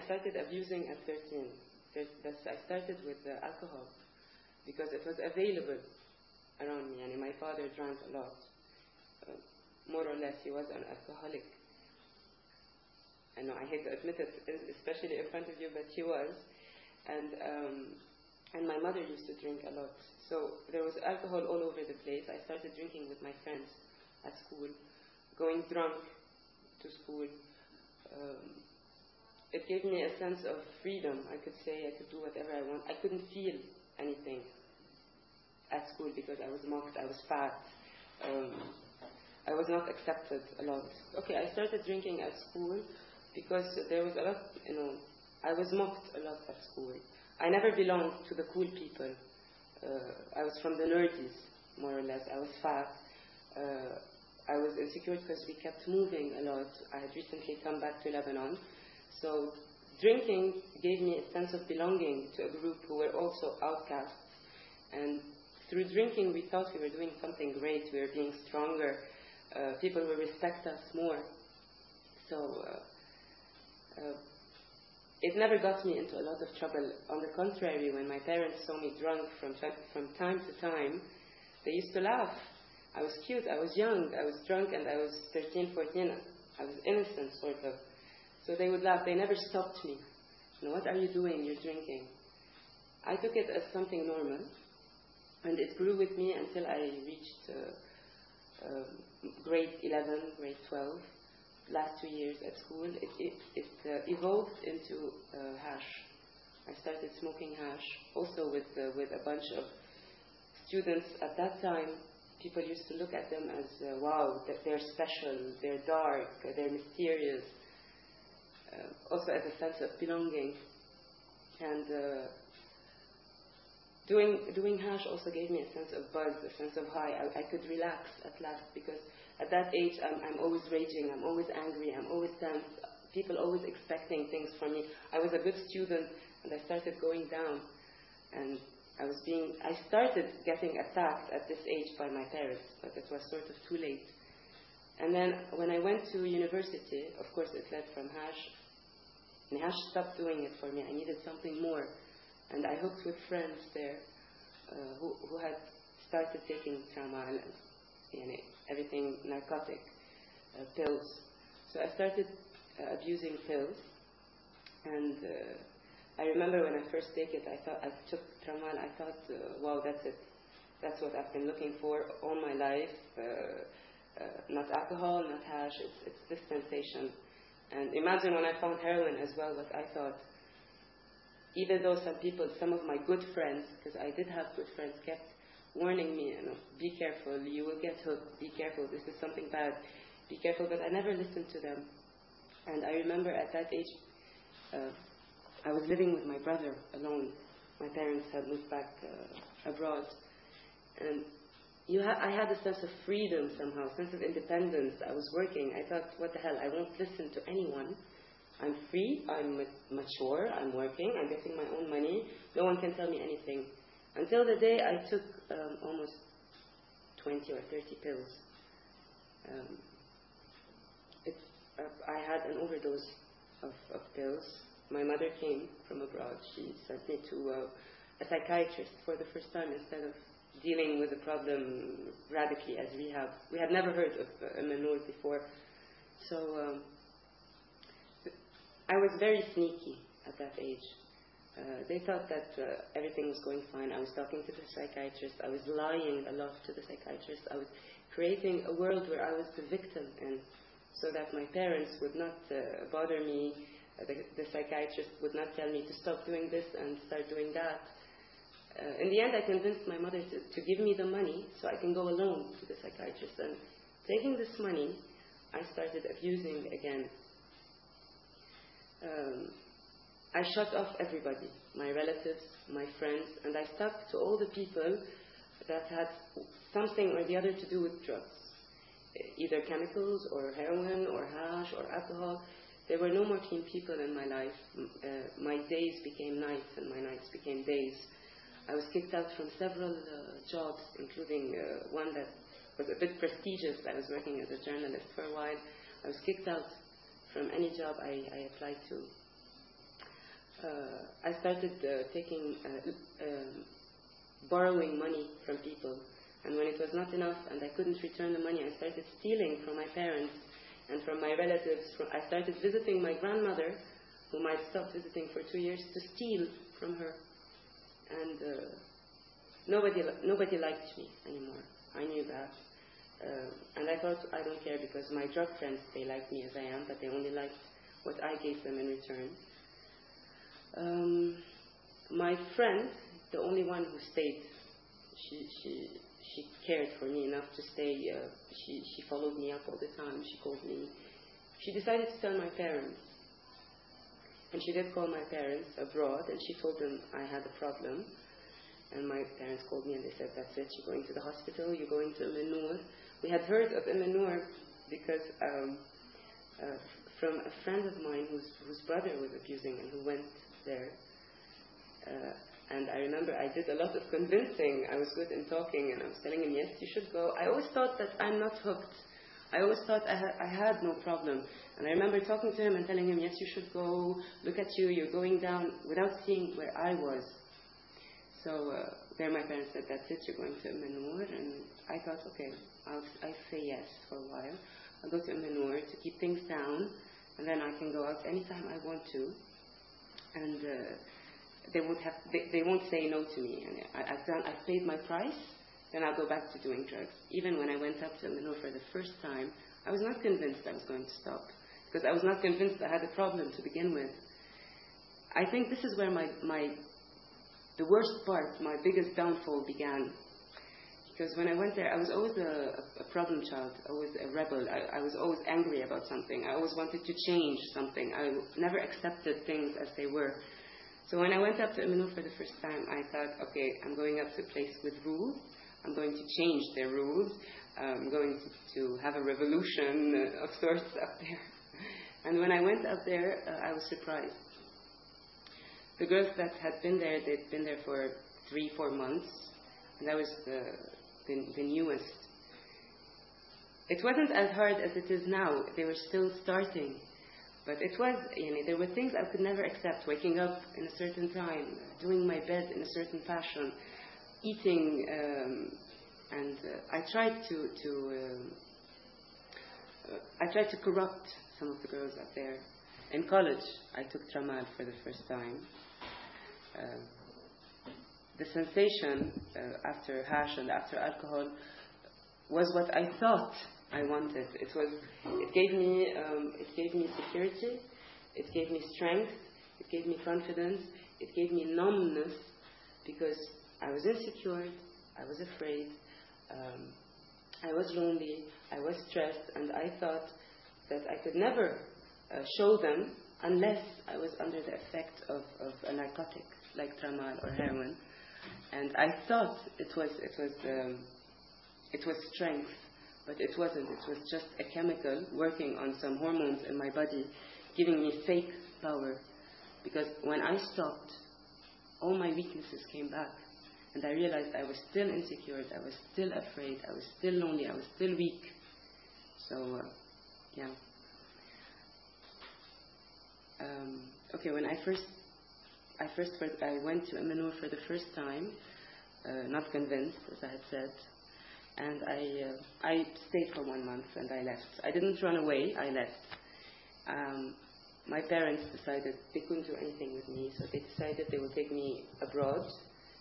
started abusing at 13. I started with alcohol because it was available around me. And my father drank a lot. More or less, he was an alcoholic. I know I hate to admit it, especially in front of you, but he was. And my mother used to drink a lot. So there was alcohol all over the place. I started drinking with my friends at school, going drunk to school. It gave me a sense of freedom. I could say, I could do whatever I want. I couldn't feel anything at school because I was mocked, I was fat. I was not accepted a lot. Okay, I started drinking at school because there was a lot, I was mocked a lot at school. I never belonged to the cool people. I was from the nerdies, more or less. I was fat. I was insecure because we kept moving a lot. I had recently come back to Lebanon. So drinking gave me a sense of belonging to a group who were also outcasts. And through drinking, we thought we were doing something great. We were being stronger. People will respect us more. So it never got me into a lot of trouble. On the contrary, when my parents saw me drunk from time to time, they used to laugh. I was cute, I was young, I was drunk, and I was 13, 14. I was innocent, sort of. So they would laugh. They never stopped me. What are you doing? You're drinking. I took it as something normal, and it grew with me until I reached grade 11, grade 12. Last 2 years at school, it evolved into hash. I started smoking hash, also with a bunch of students. At that time, people used to look at them as, wow, they're special, they're dark, they're mysterious, also as a sense of belonging. And doing hash also gave me a sense of buzz, a sense of high. I could relax at last because at that age, I'm always raging, I'm always angry, I'm always tense, people always expecting things from me. I was a good student, and I started going down, and I started getting attacked at this age by my parents, but it was sort of too late. And then when I went to university, of course it led from hash, and hash stopped doing it for me. I needed something more, and I hooked with friends there who had started taking tramal and everything narcotic, pills. So I started abusing pills, and I remember when I first took it, I took tramal, I thought, wow, that's it. That's what I've been looking for all my life. Not alcohol, not hash, it's this sensation. And imagine when I found heroin as well, what I thought. Even though some of my good friends, because I did have good friends, kept warning me, be careful, you will get hooked, be careful, this is something bad, be careful, but I never listened to them. And I remember at that age, I was living with my brother alone. My parents had moved back abroad. And I had a sense of freedom somehow, sense of independence. I was working. I thought, what the hell, I won't listen to anyone. I'm free, I'm mature, I'm working, I'm getting my own money. No one can tell me anything. Until the day I took almost 20 or 30 pills. I had an overdose of pills. My mother came from abroad. She sent me to a psychiatrist for the first time instead of dealing with the problem radically as we have. We had never heard of MNOR before. So I was very sneaky at that age. They thought that everything was going fine. I was talking to the psychiatrist. I was lying a lot to the psychiatrist. I was creating a world where I was the victim, and so that my parents would not bother me. The psychiatrist would not tell me to stop doing this and start doing that. In the end, I convinced my mother to give me the money so I can go alone to the psychiatrist. And taking this money, I started abusing again. I shut off everybody, my relatives, my friends, and I stuck to all the people that had something or the other to do with drugs, either chemicals or heroin or hash or alcohol. There were no more clean people in my life. My days became nights and my nights became days. I was kicked out from several jobs, including one that was a bit prestigious. I was working as a journalist for a while. I was kicked out from any job I applied to. I started borrowing money from people. And when it was not enough and I couldn't return the money, I started stealing from my parents and from my relatives. I started visiting my grandmother, whom I'd stopped visiting for 2 years, to steal from her. And nobody liked me anymore. I knew that. And I thought, I don't care, because my drug friends, they liked me as I am, but they only liked what I gave them in return. My friend, the only one who stayed, she cared for me enough to stay. She followed me up all the time. She called me. She decided to tell my parents. And she did call my parents abroad, and she told them I had a problem. And my parents called me and they said, that's it, you're going to the hospital, you're going to Umm We had heard of Umm because from a friend of mine whose brother was abusing and who went there. And I remember I did a lot of convincing. I was good in talking, and I was telling him, yes, you should go. I always thought that I'm not hooked. I always thought I had no problem. And I remember talking to him and telling him, yes, you should go. Look at you, you're going down, without seeing where I was. So there my parents said, that's it, you're going to Umm And I thought, okay, I'll say yes for a while. I'll go to Umm to keep things down, and then I can go out anytime I want to. And they won't say no to me. And I've paid my price, then I'll go back to doing drugs. Even when I went up to Umm for the first time, I was not convinced I was going to stop, because I was not convinced I had a problem to begin with. I think this is where the worst part, my biggest downfall began. Because when I went there, I was always a problem child, always a rebel. I was always angry about something. I always wanted to change something. I never accepted things as they were. So when I went up to Umm for the first time, I thought, okay, I'm going up to a place with rules. I'm going to change their rules. I'm going to have a revolution of sorts up there. And when I went up there, I was surprised. The girls that had been there, they'd been there for 3-4 months. And that was the newest. It wasn't as hard as it is now. They were still starting. But it was, there were things I could never accept. Waking up in a certain time, doing my bed in a certain fashion, eating, and I tried to corrupt some of the girls up there. In college, I took tramal for the first time. The sensation after hash and after alcohol was what I thought I wanted. It gave me security, it gave me strength, it gave me confidence, it gave me numbness, because I was insecure, I was afraid, I was lonely, I was stressed, and I thought that I could never show them unless I was under the effect of a narcotic like tramal or heroin. And I thought it was strength, but it wasn't. It was just a chemical working on some hormones in my body, giving me fake power. Because when I stopped, all my weaknesses came back. And I realized I was still insecure, I was still afraid, I was still lonely, I was still weak. So, yeah. Okay, when I went to Umm for the first time, not convinced, as I had said, and I stayed for 1 month and I left. I didn't run away, I left. My parents decided they couldn't do anything with me, so they decided they would take me abroad,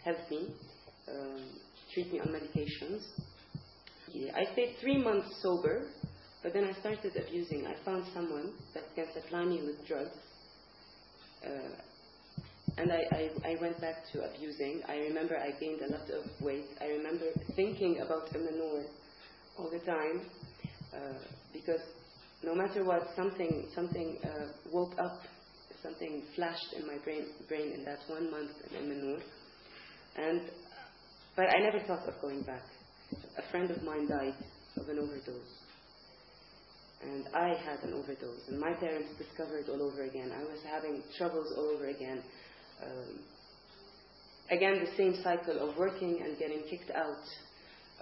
help me, treat me on medications. I stayed 3 months sober, but then I started abusing. I found someone that can supply me with drugs. And I went back to abusing. I remember I gained a lot of weight. I remember thinking about Umm all the time, because no matter what, something woke up, something flashed in my brain in that 1 month in Umm. But I never thought of going back. A friend of mine died of an overdose. And I had an overdose. And my parents discovered all over again. I was having troubles all over again. Again, the same cycle of working and getting kicked out,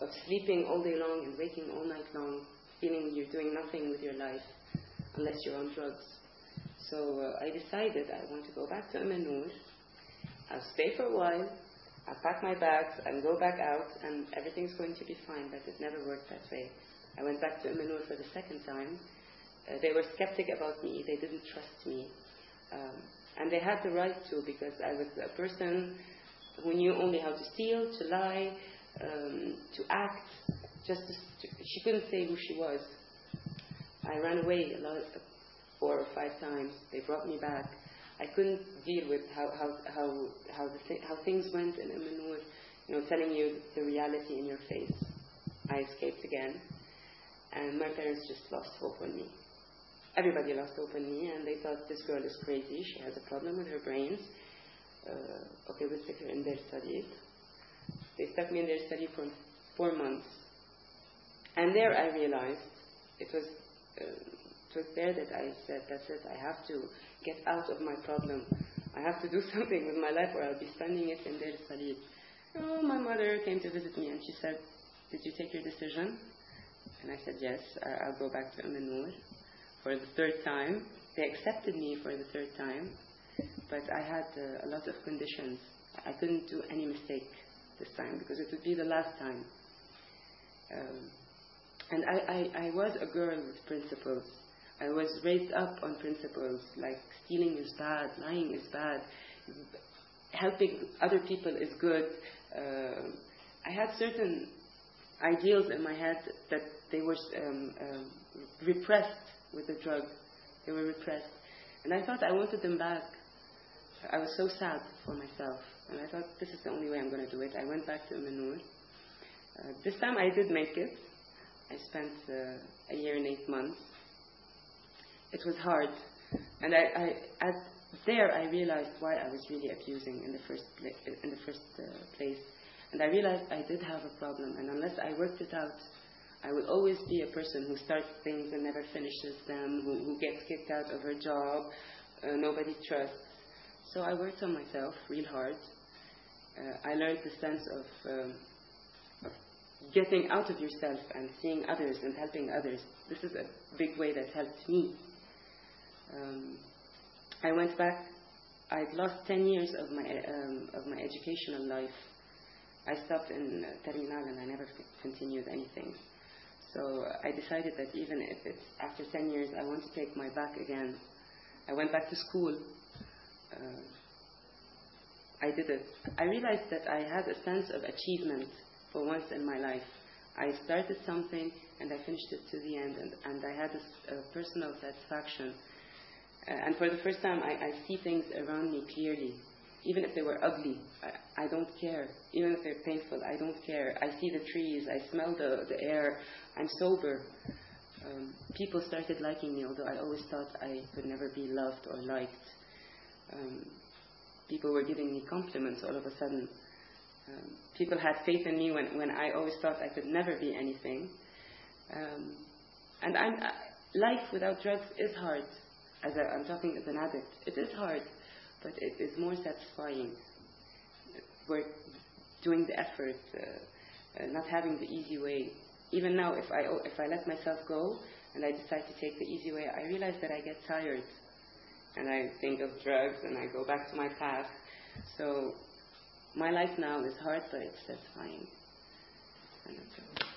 of sleeping all day long and waking all night long, feeling you're doing nothing with your life unless you're on drugs. So I decided I want to go back to Manur. I'll stay for a while, I'll pack my bags and go back out, and everything's going to be fine, but it never worked that way. I went back to Manur for the second time. They were skeptic about me, they didn't trust me. And they had the right to, because I was a person who knew only how to steal, to lie, to act. She couldn't say who she was. I ran away 4 or 5 times. They brought me back. I couldn't deal with how things went in Manur, telling you the reality in your face. I escaped again, and my parents just lost hope on me. Everybody lost hope on me, and they thought, this girl is crazy, she has a problem with her brains. Okay, we'll stick her in their studies. They stuck me in their study for 4 months. And there I realized, it was there that I said, that's it, I have to get out of my problem. I have to do something with my life, or I'll be spending it in their studies. Oh, my mother came to visit me, and she said, did you take your decision? And I said, yes, I'll go back to Manur for the 3rd time. They accepted me for the 3rd time, but I had a lot of conditions. I couldn't do any mistake this time, because it would be the last time. And I was a girl with principles. I was raised up on principles, like stealing is bad, lying is bad, helping other people is good. I had certain ideals in my head that they were repressed with the drug. They were repressed. And I thought I wanted them back. I was so sad for myself. And I thought, this is the only way I'm going to do it. I went back to Manur. This time I did make it. I spent a year and 8 months. It was hard. And there I realized why I was really abusing in the first place. And I realized I did have a problem. And unless I worked it out, I will always be a person who starts things and never finishes them, who gets kicked out of her job, nobody trusts. So I worked on myself real hard. I learned the sense of getting out of yourself and seeing others and helping others. This is a big way that helped me. I went back. I'd lost 10 years of my educational life. I stopped in terminal and I never continued anything. So I decided that even if it's after 10 years, I want to take my back again. I went back to school. I did it. I realized that I had a sense of achievement for once in my life. I started something and I finished it to the end, and I had this personal satisfaction. And for the first time, I see things around me clearly. Even if they were ugly, I don't care. Even if they're painful, I don't care. I see the trees, I smell the air, I'm sober. People started liking me, although I always thought I could never be loved or liked. People were giving me compliments all of a sudden. People had faith in me when I always thought I could never be anything. And life without drugs is hard. I'm talking as an addict. It is hard, but it is more satisfying. We're doing the effort, not having the easy way. Even now, if I let myself go and I decide to take the easy way, I realize that I get tired. And I think of drugs and I go back to my past. So my life now is hard, but it's satisfying. And that's it.